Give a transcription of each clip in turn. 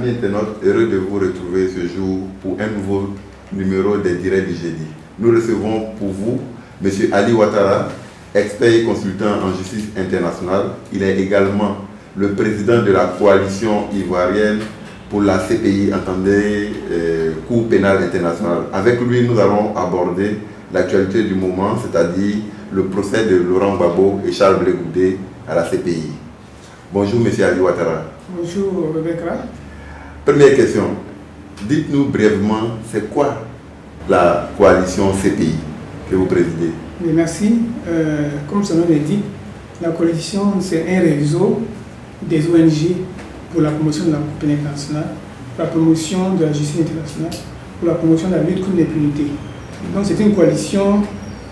Amis internautes, heureux de vous retrouver ce jour pour un nouveau numéro des Directs du Jeudi. Nous recevons pour vous M. Ali Ouattara, expert et consultant en justice internationale. Il est également le président de la coalition ivoirienne pour la CPI, entendez, Cour pénale internationale. Avec lui, nous allons aborder l'actualité du moment, c'est-à-dire le procès de Laurent Gbagbo et Charles Blé Goudé à la CPI. Bonjour M. Ali Ouattara. Bonjour Rebecca. Première question, dites-nous brièvement, c'est quoi la coalition CPI que vous présidez? Oui, merci. Comme son nom l'indique, la coalition c'est un réseau des ONG pour la promotion de la Cour pénale internationale, pour la promotion de la justice internationale, pour la promotion de la lutte contre l'impunité. Donc c'est une coalition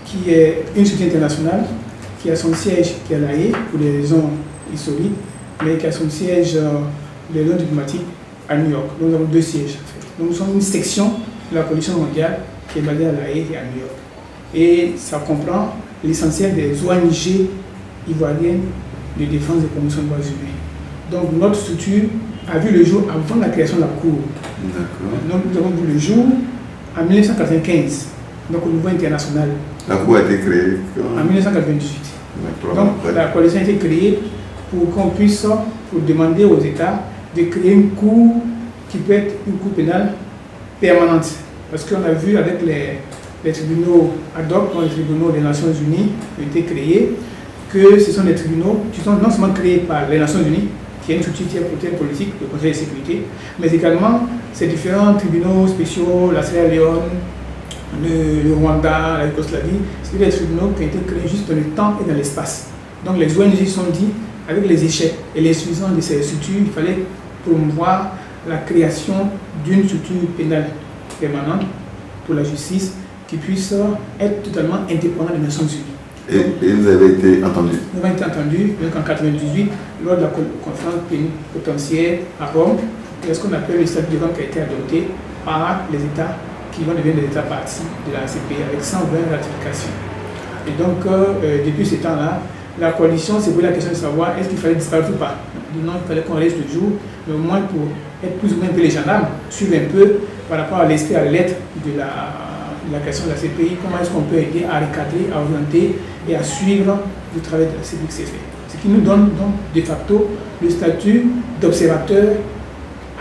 qui est une structure internationale, qui a son siège qui est à La Haye pour des raisons historiques, mais qui a son siège de raisons diplomatiques à New York. Donc nous avons deux sièges en fait. Donc nous sommes une section de la coalition mondiale qui est basée à La Haye et à New York. Et ça comprend l'essentiel des ONG ivoiriennes de défense des promotions des droits humains. Donc notre structure a vu le jour avant la création de la Cour. Donc nous avons vu le jour en 1995, donc au niveau international. La Cour a été créée en 1998. Donc la coalition a été créée pour qu'on puisse pour demander aux États de créer une cour qui peut être une cour pénale permanente. Parce qu'on a vu avec les tribunaux ad hoc, les tribunaux des Nations Unies qui ont été créés, que ce sont des tribunaux qui sont non seulement créés par les Nations Unies, qui est une structure qui est pour telle politique, le Conseil de sécurité, mais également ces différents tribunaux spéciaux, la Sierra Leone, le Rwanda, la Yougoslavie, c'est des tribunaux qui ont été créés juste dans le temps et dans l'espace. Donc les ONG se sont dit, avec les échecs et l'insuffisance de ces structures, il fallait promouvoir la création d'une structure pénale permanente pour la justice qui puisse être totalement indépendante des Nations Unies. Et vous avez été entendu? Nous avons été entendus en 1998 lors de la conférence pénitentiaire à Rome, ce qu'on appelle le statut de Rome qui a été adopté par les États qui vont devenir des États partis de la CPI avec 120 ratifications. Et donc, depuis ce temps-là, la coalition s'est posé la question de savoir est-ce qu'il fallait disparaître ou pas. Non, il fallait qu'on reste toujours, mais au moins pour être plus ou moins un peu les gendarmes, suivre un peu par rapport à l'esprit, à la lettre de la question de la CPI, comment est-ce qu'on peut aider à recadrer, à orienter et à suivre le travail de la CPI qui s'est fait. Ce qui nous donne donc de facto le statut d'observateur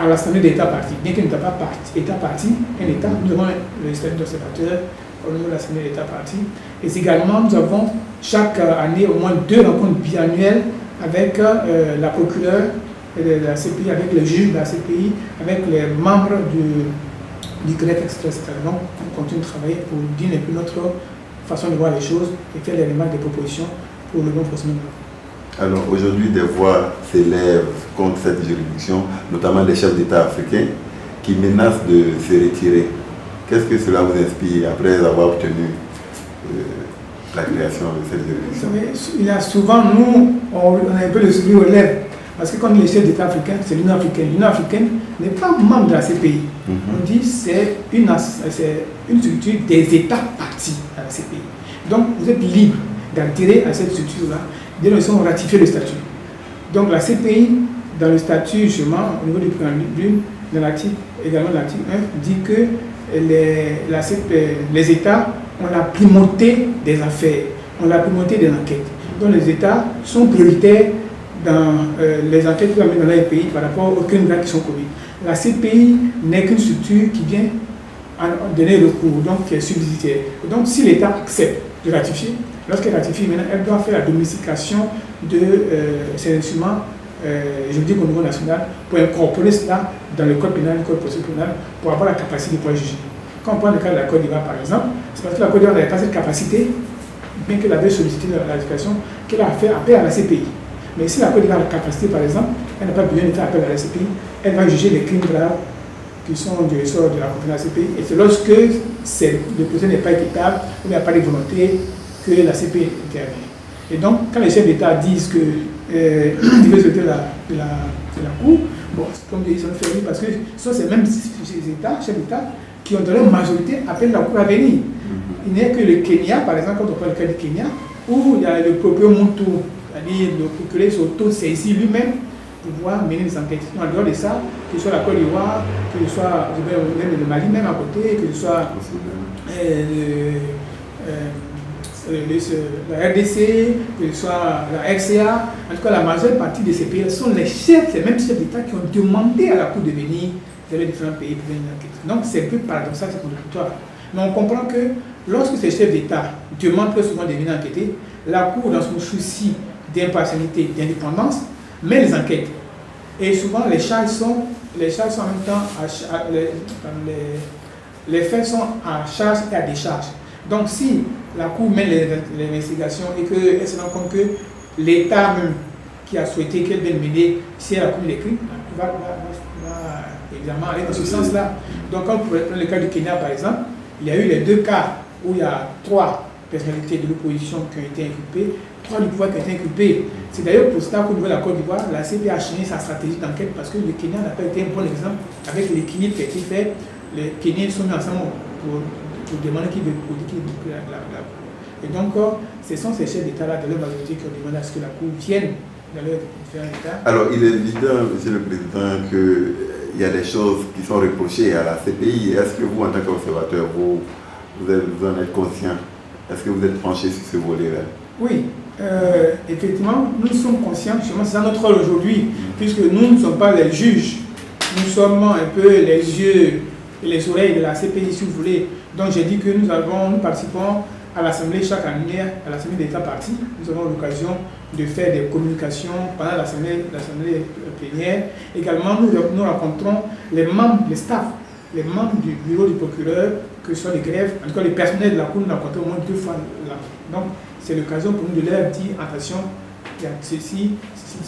à l'Assemblée des États partis. Bien qu'il n'était pas État parti, un État, nous avons le statut d'observateur au niveau de l'Assemblée des États partis. Et également, nous avons chaque année au moins 2 rencontres biannuelles avec la procureure de la CPI, avec le juge de la CPI, avec les membres du greffe, etc. Donc, on continue de travailler pour dire un peu notre façon de voir les choses et faire des remarques, des propositions pour le bon fonctionnement de la Cour. Alors aujourd'hui, des voix s'élèvent contre cette juridiction, notamment des chefs d'État africains qui menacent de se retirer. Qu'est-ce que cela vous inspire après avoir obtenu la création de cette juridiction? Vous savez, il y a souvent, nous, on a un peu le sourire aux lèvres, parce que quand on est les chefs d'État africains, c'est l'Union africaine. L'Union africaine n'est pas membre de la CPI. On dit que c'est une structure des États partis à la CPI. Donc vous êtes libre d'adhérer à cette structure-là, dès lors qu'ils ont ratifié le statut. Donc la CPI, dans le statut, justement, au niveau du préambule, dans l'article, également l'article 1, dit que les États ont la primauté des affaires, ont la primauté des enquêtes. Donc les États sont prioritaires dans les enquêtes dans les pays par rapport aux crimes qui sont commis. La CPI n'est qu'une structure qui vient donner recours, donc qui est subsidiaire. Donc si l'État accepte de ratifier, lorsqu'elle ratifie, maintenant elle doit faire la domestication de ces instruments juridiques au niveau national pour incorporer cela dans le code pénal, le code procédure pénale, pour avoir la capacité de pouvoir juger. Quand on prend le cas de la Côte d'Ivoire par exemple, c'est parce que la Côte d'Ivoire n'avait pas cette capacité, bien qu'elle avait sollicité la ratification, qu'elle a fait appel à la CPI. Mais si la Côte d'Ivoire a la capacité par exemple, elle n'a pas besoin de faire appel à la CPI, elle va juger les crimes graves qui sont du ressort de la Cour de la CPI. Et c'est lorsque le procès n'est pas équitable, ou il n'y a pas de volonté, que la CPI intervient. Et donc, quand les chefs d'État disent qu'ils veulent sauter de la Cour, bon, comme ils sont fermés parce que ce sont ces mêmes chefs d'État qui ont donné une majorité appellent la Cour à venir. Il n'est que le Kenya, par exemple, quand on parle du cas du Kenya, où il y a le propre Muntu, c'est-à-dire le procureur s'auto-saisit lui-même pouvoir mener des enquêtes. En dehors de ça, que ce soit la Côte d'Ivoire, que ce soit même le Mali, même à côté, que ce soit la RDC, que ce soit la RCA, en tout cas la majeure partie de ces pays sont les chefs, ces mêmes chefs d'État qui ont demandé à la Cour de venir dans les différents pays pour mener une enquête. Donc c'est un peu paradoxal, c'est contradictoire. Mais on comprend que lorsque ces chefs d'État demandent très souvent de venir enquêter, la Cour, dans son souci d'impartialité, d'indépendance, met les enquêtes. Et souvent les charges sont en même temps, les faits sont à charge et à décharge. Donc si la Cour mène les investigations et qu'elle se rend compte que l'État même qui a souhaité qu'elle vienne mener, si elle a commis des crimes, va évidemment aller dans ce sens-là. Donc quand vous prenez le cas du Kenya par exemple, il y a eu les 2 cas où il y a 3 personnalités de l'opposition qui ont été inculpées, 3 du pouvoir qui ont été inculpés. C'est d'ailleurs pour cela qu'au niveau de la Côte d'Ivoire, la CPI a changé sa stratégie d'enquête parce que le Kenya n'a pas été un bon exemple avec l'équilibre qui a été fait. Les Kenyans sont mis ensemble pour demander qui veut la Et donc, ce sont ces chefs d'État-là, de leur majorité, qui ont demandé à ce que la Cour vienne dans leur différents États. Alors, il est évident, Monsieur le Président, qu'il y a des choses qui sont reprochées à la CPI. Est-ce que vous, en tant qu'observateur, vous en êtes conscient? Est-ce que vous êtes penché sur ce volet-là? Oui, effectivement, nous sommes conscients, justement, c'est ça notre rôle aujourd'hui, puisque nous ne sommes pas les juges, nous sommes un peu les yeux et les oreilles de la CPI, si vous voulez. Donc j'ai dit que nous participons à l'Assemblée chaque année, à l'Assemblée d'État parti. Nous avons l'occasion de faire des communications pendant l'Assemblée plénière. Également, nous rencontrons les membres, les staffs, les membres du bureau du procureur, que ce soit les grèves, en tout cas les personnels de la Cour, nous rencontrons au moins 2 fois là. Donc c'est l'occasion pour nous de leur dire, attention, il y a ceci,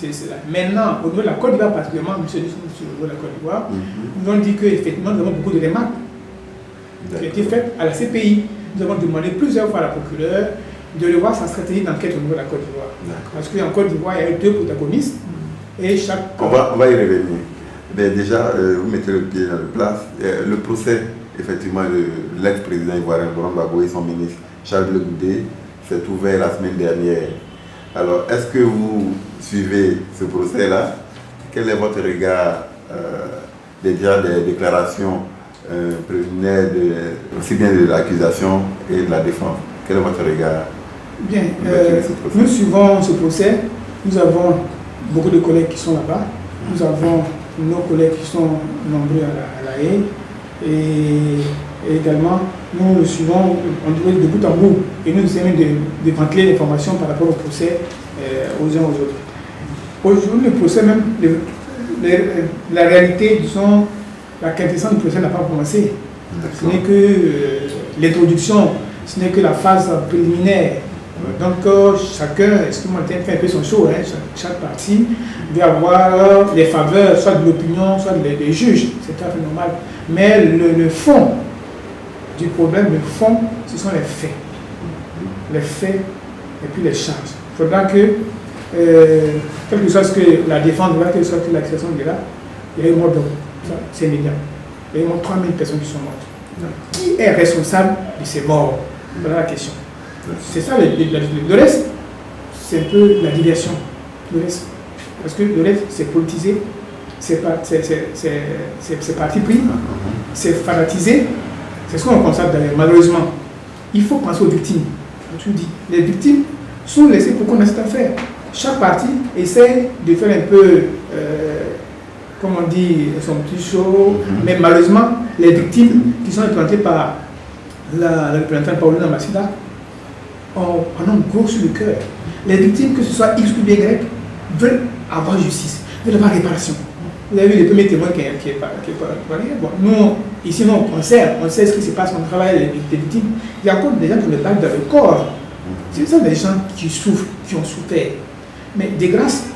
cela. Maintenant, au niveau de la Côte d'Ivoire particulièrement, monsieur le niveau de la Côte d'Ivoire, nous avons dit qu'effectivement, nous avons beaucoup de remarques qui ont été faites à la CPI. Nous avons demandé plusieurs fois à la procureure de revoir sa stratégie d'enquête au niveau de la Côte d'Ivoire. Parce qu'en Côte d'Ivoire, il y a eu 2 protagonistes et chaque... On va y revenir. Mais déjà, vous mettez le pied dans le plat. Le procès, effectivement, de l'ex-président ivoirien Laurent Gbagbo et son ministre Charles Blé Goudé s'est ouvert la semaine dernière. Alors, est-ce que vous suivez ce procès-là? Quel est votre regard déjà des déclarations préliminaires aussi bien de l'accusation et de la défense? Quel est votre regard? Bien, nous suivons ce procès. Nous avons beaucoup de collègues qui sont là-bas. Nous avons nos collègues qui sont nombreux à la haie. Et également, nous le suivons de bout en bout. Et nous essayons de ventiler l'information par rapport au procès aux uns aux autres. Aujourd'hui, le procès même, la réalité, disons, la quintessence du procès n'a pas commencé. Ce n'est que l'introduction, ce n'est que la phase préliminaire. Donc chacun, excusez-moi, fait un peu son show, hein, chaque partie va avoir les faveurs, soit de l'opinion, soit des juges, c'est tout à fait normal. Mais le fond du problème, le fond, ce sont les faits. Les faits et puis les charges. Il faudra que, quel que soit ce que la défense dira, quelle que soit l'accusation dira, il y a eu mort d'homme. C'est immédiat. Il y a eu 3000 personnes qui sont mortes. Qui est responsable de ces morts? Voilà la question. C'est ça le reste, c'est un peu la diversion. Le reste. Parce que le reste, c'est politisé, c'est parti pris, c'est fanatisé. C'est ce qu'on constate d'ailleurs, malheureusement. Il faut penser aux victimes. Tu dis, les victimes sont laissées pour qu'on ait cette affaire. Chaque partie essaie de faire un peu, comme on dit, son petit show, mais malheureusement, les victimes qui sont implantées par la représentante Paulina Massida en ont gros sur le cœur. Les victimes, que ce soit X ou Y, veulent avoir justice, veulent avoir réparation. Vous avez vu les premiers témoins qui est pas bon, nous, ici, nous, on sait ce qui se passe, on travaille avec les victimes. Il y a encore des gens qui me parlent dans le corps. C'est ça des gens qui souffrent, qui ont souffert. Mais de grâce,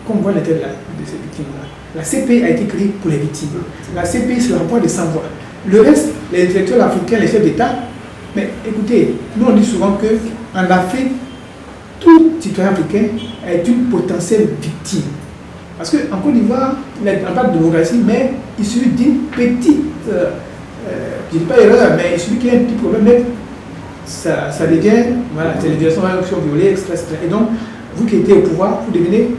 comme on voit l'intérêt de ces victimes-là, la CPI a été créée pour les victimes. La CPI, c'est l'emploi de sans-voix. Le reste, les intellectuels africains, les chefs d'État, mais écoutez, nous on dit souvent qu'en Afrique, tout citoyen africain est une potentielle victime. Parce qu'en Côte d'Ivoire, il n'y a pas de démocratie, mais il suffit d'une petite, je ne dis pas erreur, mais il suffit qu'il y ait un petit problème, mais ça devient, voilà, c'est les violations violées, etc. Et donc, vous qui êtes au pouvoir, vous devenez,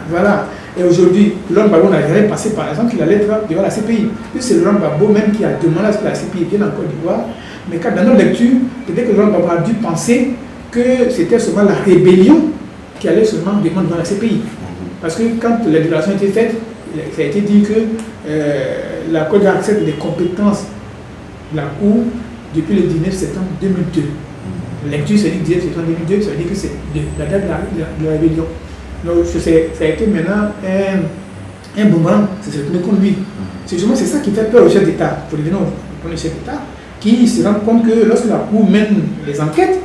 voilà. Et aujourd'hui, Laurent Gbagbo n'a jamais passé, par exemple, la lettre devant la CPI. Puis c'est Laurent Gbagbo même qui a demandé à ce que la CPI vienne en Côte d'Ivoire. Mais quand, dans nos lectures, peut-être que Laurent Gbagbo a dû penser que c'était seulement la rébellion qui allait seulement demander devant la CPI. Parce que quand la déclaration a été faite, ça a été dit que la Côte d'Ivoire accepte les compétences de la Cour depuis le 19 septembre 2002. La lecture, c'est dit 19 septembre 2002, ça veut dire que c'est la date de la rébellion. Donc ça a été maintenant un boomerang, c'est retourné contre lui. C'est justement ça qui fait peur au chef d'État, pour devenir le chef d'État, qui se rend compte que lorsque la Cour mène les enquêtes,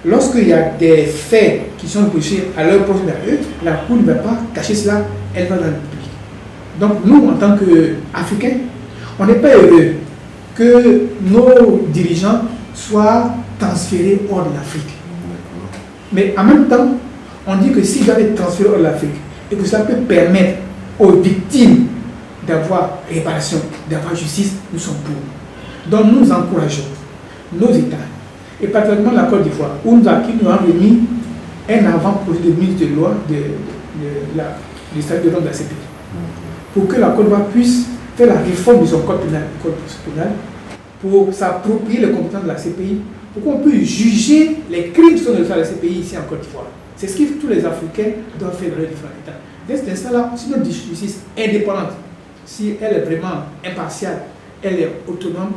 lorsqu'il y a des faits qui sont reprochés à leur propre eux, la Cour ne va pas cacher cela, elle va dans le public. Donc nous, en tant qu'Africains, on n'est pas heureux que nos dirigeants soient transférés hors de l'Afrique. Mais en même temps, on dit que s'ils doivent être transférés hors de l'Afrique et que ça peut permettre aux victimes d'avoir réparation, d'avoir justice, nous sommes pour. Donc nous encourageons nos États, et particulièrement la Côte d'Ivoire, qui nous a remis un avant-projet de mise de loi du statut de l'homme de la CPI, pour que la Côte d'Ivoire puisse faire la réforme de son code pénal, pour s'approprier les compétences de la CPI, pour qu'on puisse juger les crimes qui sont de faire la CPI ici en Côte d'Ivoire. C'est ce que tous les Africains doivent faire dans les différents États. Dès cet instant-là, si notre justice est indépendante, si elle est vraiment impartiale, elle est autonome,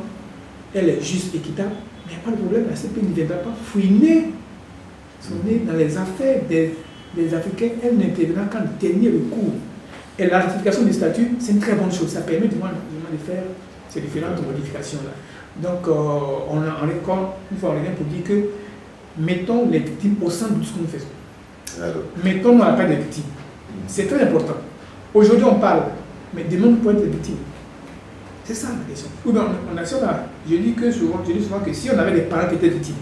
elle est juste, équitable, il n'y a pas de problème, la CPI ne viendra pas fouiner son nez dans les affaires des Africains, elle n'interviendra qu'en dernier recours. Et la ratification du statut, c'est une très bonne chose, ça permet de faire ces différentes modifications-là. Donc, on revient pour dire que mettons les victimes au centre de tout ce que nous faisons. Mettons-nous à la place des victimes. C'est très important. Aujourd'hui, on parle, mais demain, nous pouvons être des victimes. C'est ça la question. Ou bien, je dis souvent que si on avait des parents qui étaient victimes,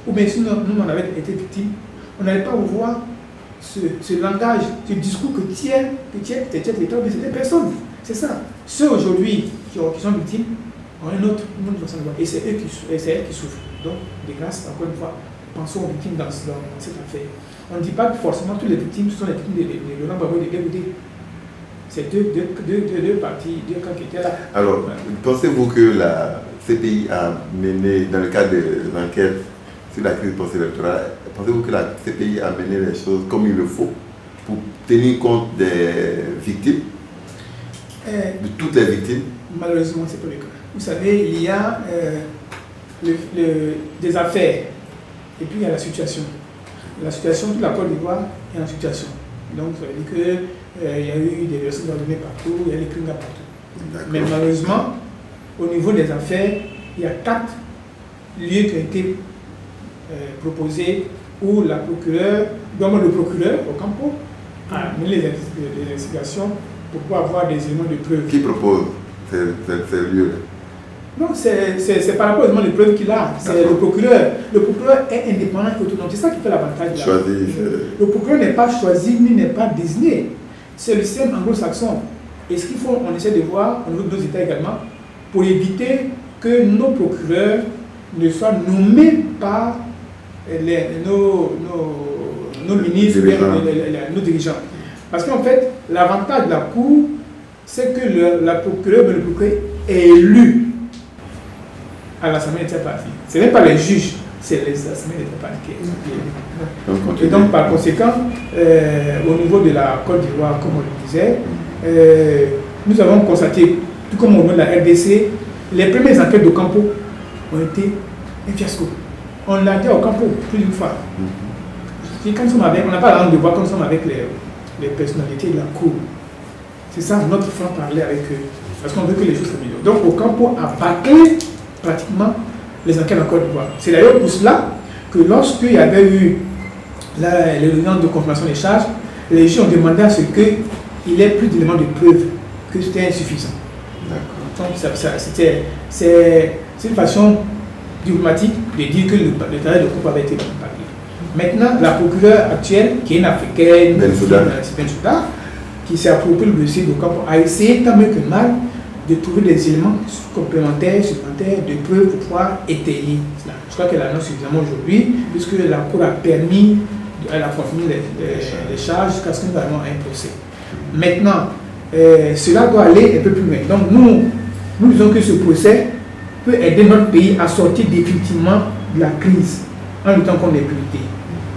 ou bien si nous on avait été victimes, on n'allait pas voir ce langage, ce discours que tiennent l'État, mais c'est des personnes. C'est ça. Ceux aujourd'hui qui sont victimes ont une autre façon de voir. Et c'est elles qui souffrent. Donc, de grâce, encore une fois, pensons aux victimes dans cette affaire. On ne dit pas que forcément toutes les victimes sont les victimes de Laurent Gbagbo et de Guèye. C'est deux parties, deux camps qui étaient là. Alors, pensez-vous que la CPI a mené, dans le cadre de l'enquête sur la crise post-électorale, pensez-vous que la CPI a mené les choses comme il le faut pour tenir compte des victimes, de toutes les victimes? Malheureusement, ce n'est pas le cas. Vous savez, il y a des affaires et puis il y a la situation. La situation, toute la Côte d'Ivoire est en situation. Donc, ça veut dire qu'il y a eu des personnes ordonnées partout, il y a des crimes partout. Mais malheureusement, au niveau des affaires, il y a 4 lieux qui ont été proposés où le procureur au Campo a mené les investigations pour pouvoir avoir des éléments de preuve. Qui propose ces lieux-là? Non, c'est par rapport aux éléments de preuve qu'il a. C'est le procureur. Le procureur est indépendant et autonome. C'est ça qui fait l'avantage. Le procureur n'est pas choisi ni n'est pas désigné. C'est le système anglo-saxon. Et ce qu'il faut, on essaie de voir au niveau de nos États également, pour éviter que nos procureurs ne soient nommés par nos ministres, nos dirigeants. Parce qu'en fait, l'avantage de la Cour, c'est que le procureur est élu à l'Assemblée des parties. Ce n'est pas les juges, c'est les assemblées des parties qui est élu. Et donc, par conséquent, au niveau de la Côte d'Ivoire, comme on le disait, nous avons constaté, tout comme au niveau de la RDC, les premières enquêtes de Campo ont été un fiasco. On l'a dit au Campo plus d'une fois. Quand on n'a pas la langue de voir quand nous sommes avec les personnalités de la Cour. C'est ça notre franc-parler avec eux. Parce qu'on veut que les choses s'améliorent. Donc, au Campo a bâclé pratiquement les enquêtes en Côte d'Ivoire. C'est d'ailleurs pour cela que lorsqu'il y avait eu les réunions de confirmation des charges, les juges ont demandé à ce qu'il ait plus d'éléments de preuve, que c'était insuffisant. Donc, c'est une façon diplomatique de dire que le travail de groupe avait été bâclé. Maintenant, la procureure actuelle, qui est une africaine, Bensouda, qui s'est approprié le dossier de Campo, a essayé tant mieux que mal de trouver des éléments complémentaires, supplémentaires, de preuves pour pouvoir étayer cela. Je crois qu'elle en a suffisamment aujourd'hui, puisque la Cour a permis, elle a confirmé les charges jusqu'à ce que nous avons un procès. Maintenant, cela doit aller un peu plus loin. Donc nous disons que ce procès peut aider notre pays à sortir définitivement de la crise en luttant contre l'impunité.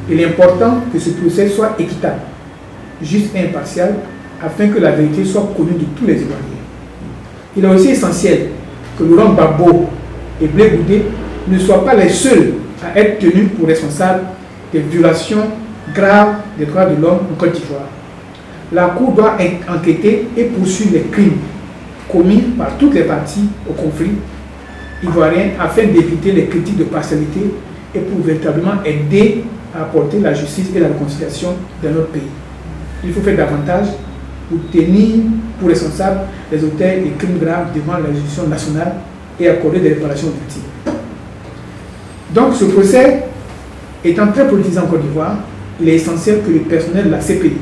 Il est important que ce procès soit équitable, juste et impartial, afin que la vérité soit connue de tous les Ivoiriens. Il est aussi essentiel que Laurent Gbagbo et Blé Goudé ne soient pas les seuls à être tenus pour responsables des violations graves des droits de l'homme en Côte d'Ivoire. La Cour doit enquêter et poursuivre les crimes commis par toutes les parties au conflit ivoirien afin d'éviter les critiques de partialité et pour véritablement aider à apporter la justice et la réconciliation dans notre pays. Il faut faire davantage pour tenir pour responsables les auteurs des crimes graves devant la juridiction nationale et accorder des réparations aux victimes. Donc ce procès étant très politisé en Côte d'Ivoire, il est essentiel que le personnel de la CPI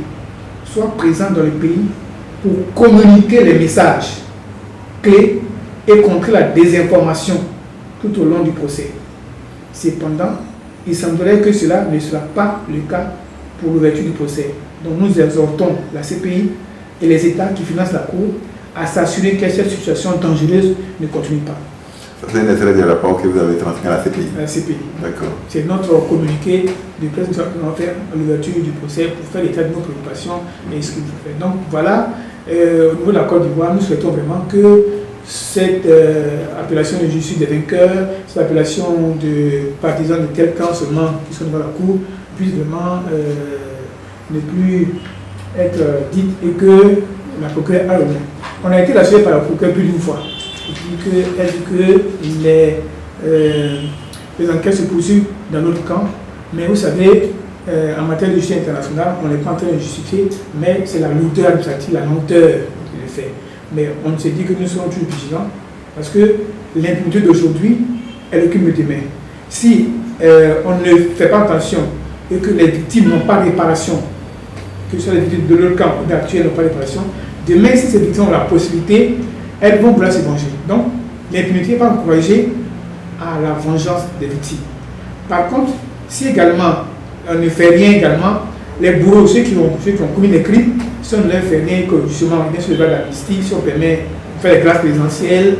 soit présent dans le pays pour communiquer les messages clés et contrer la désinformation tout au long du procès. Cependant, il semblerait que cela ne sera pas le cas pour l'ouverture du procès. Donc nous exhortons la CPI et les États qui financent la Cour à s'assurer que cette situation dangereuse ne continue pas. C'est un extrait du rapport que vous avez transmis à la CPI. À la CPI. D'accord. C'est notre communiqué de presse que nous allons faire à l'ouverture du procès pour faire l'état de nos préoccupations et ce qu'il faut faire. Donc voilà, au niveau de la Côte d'Ivoire, nous souhaitons vraiment que cette appellation de justice des vainqueurs, cette appellation de partisans de tel camp seulement qui sont devant la Cour, puisse vraiment ne plus être dite et que la procureure a raison. On a été rassuré par la procureure plus d'une fois. Elle dit que les enquêtes se poursuivent dans notre camp, mais vous savez, en matière de justice internationale, on n'est pas en train de justifier, mais c'est la lourdeur administrative, la lenteur qui le fait. Mais on s'est dit que nous serons toujours vigilants, parce que l'impunité d'aujourd'hui est le crime de demain. Si on ne fait pas attention et que les victimes n'ont pas de réparation, que ce soit les victimes de leur camp ou d'actuels n'ont pas de réparation, demain, si ces victimes ont la possibilité, elles vont vouloir se venger. Donc, l'impunité va encourager à la vengeance des victimes. Par contre, si également on ne fait rien également, les bourreaux, ceux qui ont commis des crimes, si on ne leur fait rien, que justement, bien sûr, le droit d'amnistie, si on permet de faire les grâces présidentielles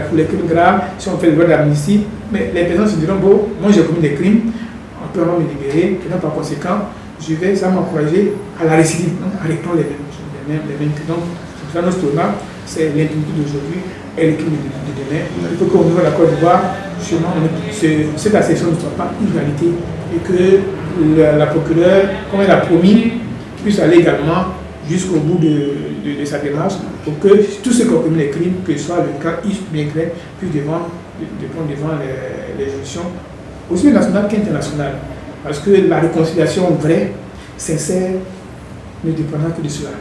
pour les crimes graves, si on fait le droit d'amnistie, mais les personnes se diront, bon, moi j'ai commis des crimes, on peut vraiment me libérer, et donc par conséquent, ça va m'encourager à la récidive, donc à répondre les mêmes crimes. Donc, dans notre tournant, c'est l'impunité d'aujourd'hui et le crime de demain. Il faut qu'au niveau de la Côte d'Ivoire, justement, cette accession ne soit pas une réalité et que la procureure, comme elle a promis, puisse aller également jusqu'au bout de sa démarche pour que tous ceux qui ont commis les crimes, que ce soit le cas bien clair, puissent devant les juridictions, aussi bien nationales qu'internationales. Parce que la réconciliation vraie, sincère, ne dépendra que de cela.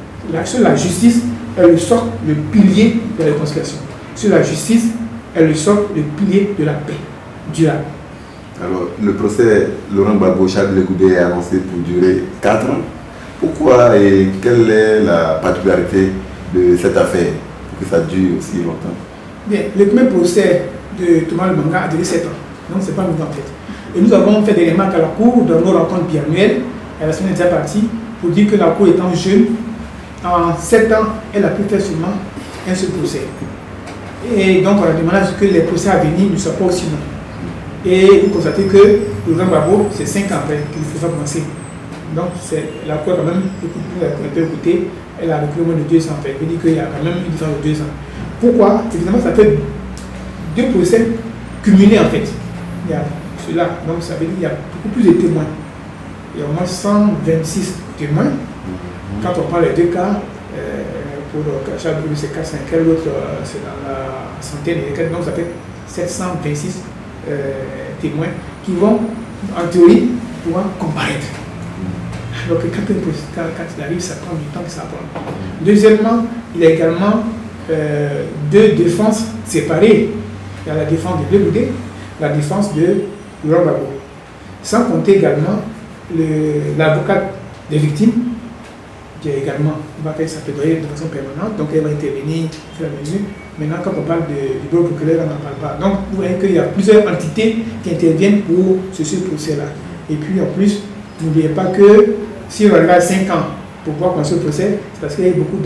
Sur la justice est le socle, le pilier de la réconciliation. Sur la justice est le socle, le pilier de la paix durable. Alors, le procès Laurent Gbagbo, Charles Blé Goudé est annoncé pour durer 4 ans. Pourquoi et quelle est la particularité de cette affaire pour que ça dure aussi longtemps? Bien, le premier procès de Thomas Lubanga a duré 7 ans. Donc, ce n'est pas nouveau en fait. Et nous avons fait des remarques à la Cour dans nos rencontres biannuelles. Et la semaine est déjà partie pour dire que la Cour étant jeune, en 7 ans, elle a pu faire seulement un seul procès. Et donc, on a demandé à ce que les procès à venir ne soient pas aussi longs. Et vous constatez que Laurent Gbagbo, c'est 5 ans après qu'il faut commencer. Donc, la Cour a quand même écouté, elle a reculé au moins de 2 ans en fait. Elle dit qu'il y a quand même une différence de 2 ans. Pourquoi? Évidemment, ça fait 2 procès cumulés en fait. Il y a cela, donc ça veut dire qu'il y a beaucoup plus de témoins. Il y a au moins 126 témoins. Quand on parle des 2 cas, pour Charles Blé c'est 405, l'autre c'est dans la centaine, donc ça fait 726 témoins qui vont, en théorie, pouvoir comparaître. Donc quand il arrive, ça prend du temps que ça prend. Deuxièmement, il y a également 2 défenses séparées. Il y a la défense de Blé Goudé, la défense de Laurent Gbagbo. Sans compter également l'avocate des victimes, qui également va faire sa plaidoyer de façon permanente, donc elle va intervenir sur la mesure. Maintenant, quand on parle du bureau procureur, on n'en parle pas. Donc, vous voyez qu'il y a plusieurs entités qui interviennent pour ce procès-là. Et puis, en plus, n'oubliez pas que si on regarde 5 ans pour pouvoir construire le procès, c'est parce qu'il y a eu beaucoup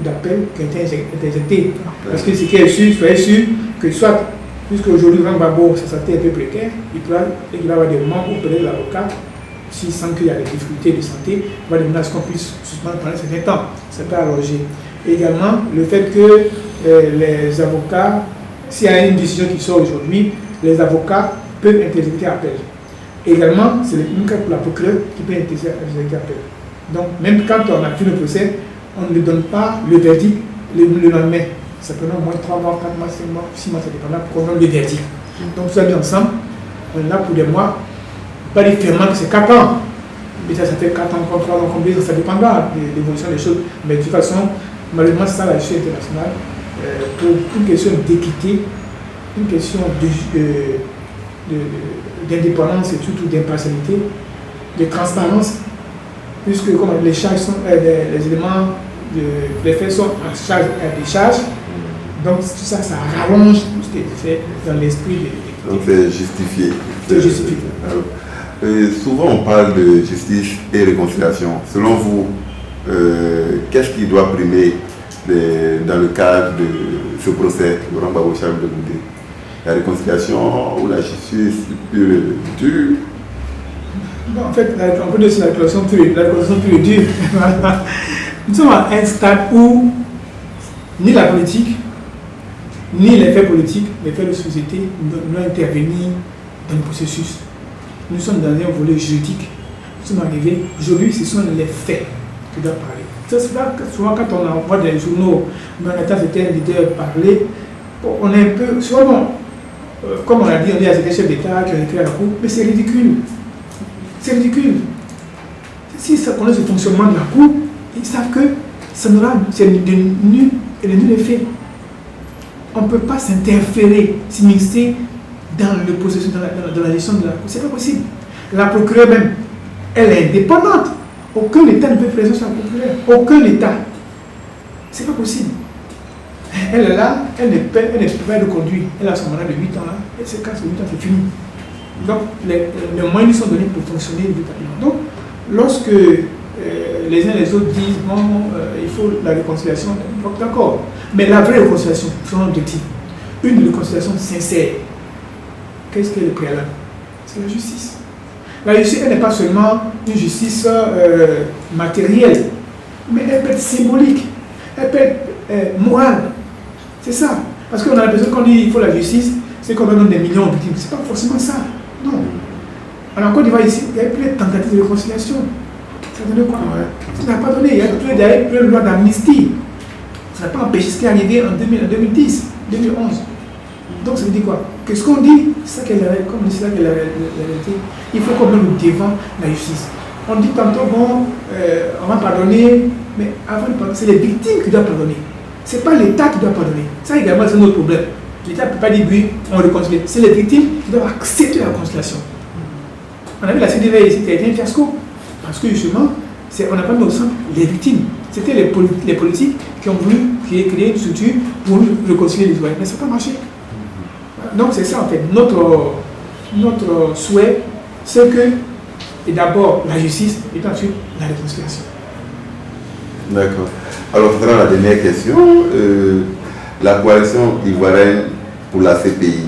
d'appels qui ont été interjectés. Parce que ce qui est sûr, soyez sûr que soit, puisque aujourd'hui, Laurent Gbagbo, sa santé est un peu précaire, il va avoir des membres ou peut-être l'avocat, s'il sent qu'il y a des difficultés de santé, il va demander à ce qu'on puisse suspendre pendant un certain temps. C'est pas allongé. Également, le fait que les avocats, s'il y a une décision qui sort aujourd'hui, les avocats peuvent interjecter appel. Également, c'est le même cas pour la procureure qui peut interjecter appel. Donc, même quand on a fini le procès, on ne donne pas le verdict le lendemain. Ça peut au moins 3 mois, 4 mois, 5 mois, 6 mois, ça dépend pour qu'on donne le verdict. Donc, tout ça mis ensemble, on est là pour des mois, pas différemment que c'est 4 ans. Mais ça fait 4 ans, 3 ans, combien, ça dépendra de l'évolution des choses. Mais de toute façon, malheureusement, c'est ça la justice internationale. Pour une question d'équité, une question d'indépendance et surtout d'impartialité, de transparence, puisque comme les charges sont, les éléments, les faits sont en charge à décharge, donc tout ça, ça rallonge tout ce qui est fait dans l'esprit de. Donc c'est justifié. C'est justifié. Souvent on parle de justice et réconciliation. Selon vous, qu'est-ce qui doit primer dans le cadre de ce procès, Laurent Gbagbo Charles de Goudé? La réconciliation ou la justice pure et dure? En fait, on peut dire que c'est la réconciliation pure et dure. Nous sommes à un stade où ni la politique, ni les faits politiques, les faits de société n'ont intervenu dans le processus. Nous sommes dans un volet juridique. Nous sommes arrivés, aujourd'hui, ce sont les faits qui doivent parler. C'est là que souvent, quand on envoie des journaux, mais on attend certains leaders parler, on est un peu. Souvent, comme on a dit, on dit à certains chefs d'État qui ont écrit à la Cour, mais c'est ridicule. C'est ridicule. Si ça connaît ce fonctionnement de la Cour, ils savent que c'est de nul et de nul effet. On ne peut pas s'interférer, s'immiscer dans le processus, dans la gestion de la Cour. C'est pas possible. La procureure même, elle est indépendante. Aucun État ne peut presser sur la procureure. Aucun État. C'est pas possible. Elle est là, elle ne peut pas le conduire. Elle a son mandat de 8 ans là. Et c'est quand c'est 8 ans, c'est fini. Donc, les moyens sont donnés pour fonctionner véritablement. Donc, lorsque les uns et les autres disent bon, il faut la réconciliation, d'accord. Mais la vraie réconciliation, son objectif, une réconciliation sincère, qu'est-ce qui est le préalable? C'est la justice. La justice, elle n'est pas seulement une justice matérielle, mais elle peut être symbolique, elle peut être morale. C'est ça. Parce qu'on a l'impression qu'on dit qu'il faut la justice, c'est qu'on donne des millions aux victimes. C'est pas forcément ça. Non. Alors en Côte d'Ivoire, ici, il y a plein de tentatives de réconciliation. Ça donne quoi? Ça n'a pas donné. Il y a plein de lois d'amnistie. Ça n'a pas empêché ce qui est arrivé en 2010, 2011. Donc ça veut dire quoi? Que ce qu'on dit, c'est ça qu'elle est, comme c'est ça qu'elle est la réalité. Il faut qu'on mette devant la justice. On dit tantôt, bon, on va pardonner, mais avant de pardonner, c'est les victimes qui doivent pardonner. Ce n'est pas l'État qui doit pardonner. Ça également, c'est notre problème. L'État ne peut pas dire oui, on réconcilie. C'est les victimes qui doivent accepter la réconciliation. On a vu la CDV ici, c'était un fiasco. Parce que justement, on n'a pas mis au centre les victimes. C'était les politiques qui ont voulu créer une structure pour réconcilier les citoyens. Mais ça n'a pas marché. Donc c'est ça en fait. Notre souhait, c'est que, et d'abord la justice, et ensuite la réconciliation. D'accord. Alors, ce sera la dernière question. La coalition ivoirienne pour la CPI.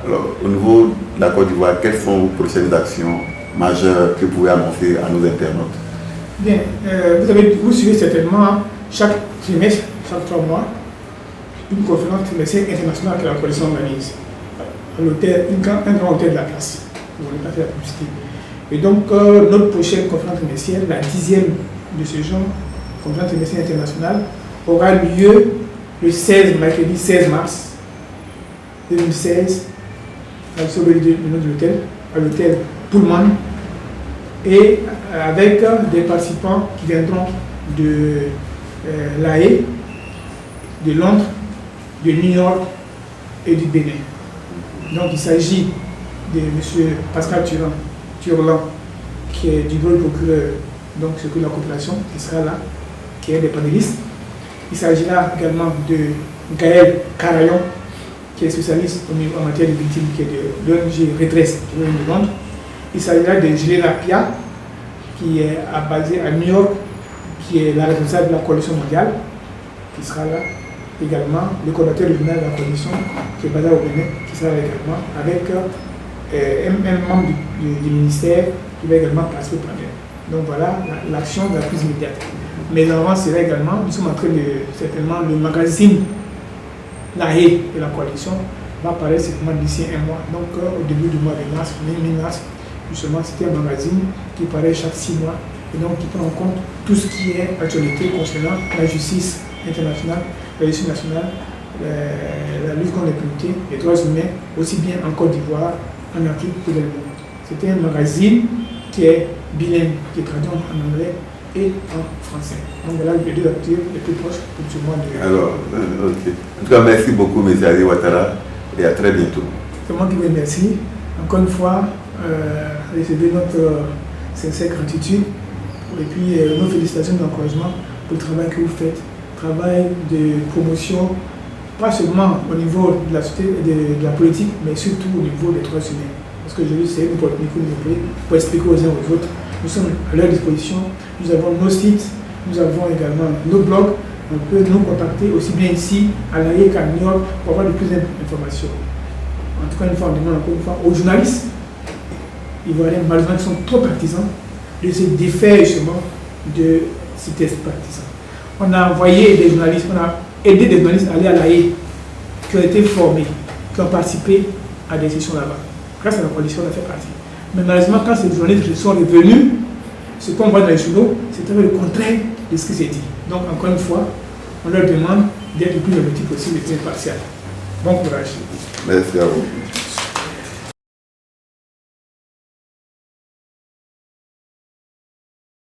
Alors, au niveau de la Côte d'Ivoire, quelles sont vos prochaines actions majeures que vous pouvez annoncer à nos internautes? Bien, vous suivez certainement chaque trimestre, chaque 3 mois, une conférence trimestrielle internationale que la coalition organise. À l'hôtel, un grand hôtel de la place. Vous ne voulez pas faire la publicité. Et donc, notre prochaine conférence trimestrielle, la 10e de ce genre, conférence trimestrielle internationale, aura lieu le mercredi 16 mars 2016, sur le nom de l'hôtel, à l'hôtel Pullman, et avec des participants qui viendront de La Haye, de Londres, de New York et du Bénin. Donc il s'agit de M. Pascal Turlan, qui est du bureau procureur, donc c'est pour la coopération, qui sera là, qui est des panélistes. Il s'agira également de Gaël Carayon, qui est spécialiste en matière de victimes, qui est de l'ONG Redresse de Londres. Il s'agira de Julien Lapia, qui est basée à New York, qui est la responsable de la coalition mondiale, qui sera là également, le coordinateur régional de la coalition, qui est basé au Bénin, qui sera là également, avec un membre du ministère qui va également participer au panel. Donc voilà l'action la plus immédiate. Mais avant cela également, nous sommes en train de, certainement, le magazine La Haye de la coalition va apparaître certainement d'ici un mois. Donc au début du mois de mars, mi-mars, justement, c'était un magazine qui paraît chaque 6 mois et donc qui prend en compte tout ce qui est actualité concernant la justice internationale, la justice nationale, la lutte contre l'impunité, les droits humains, aussi bien en Côte d'Ivoire, en Afrique que dans le monde. C'était un magazine qui est bilingue, qui est traduit en anglais et en français. Donc voilà les deux acteurs les plus proches pour tout le monde. Alors, ok. En tout cas, merci beaucoup, M. Ali Ouattara, et à très bientôt. C'est moi qui vous remercie. Encore une fois, recevez notre sincère gratitude et puis nos félicitations d'encouragement pour le travail que vous faites. Travail de promotion, pas seulement au niveau de la société, de la politique, mais surtout au niveau des droits humains. Parce que je veux c'est une politique que vous appelez pour expliquer aux uns aux autres. Nous sommes à leur disposition. Nous avons nos sites, nous avons également nos blogs. On peut nous contacter aussi bien ici, à La Haye qu'à New York, pour avoir de plus d'informations. En tout cas, une fois, on demande encore une fois aux journalistes ivoiriens, malheureusement, qui sont trop partisans, de se défaire justement de ces tests partisans. On a envoyé des journalistes, on a aidé des journalistes à aller à La Haye, qui ont été formés, qui ont participé à des sessions là-bas. Grâce à la coalition, on a fait partie. Mais malheureusement, quand ces journalistes sont revenus, ce qu'on voit dans les journaux, c'était le contraire de ce qui s'est dit. Donc, encore une fois, on leur demande d'être le plus objectif possible et plus impartial. Bon courage. Merci à vous.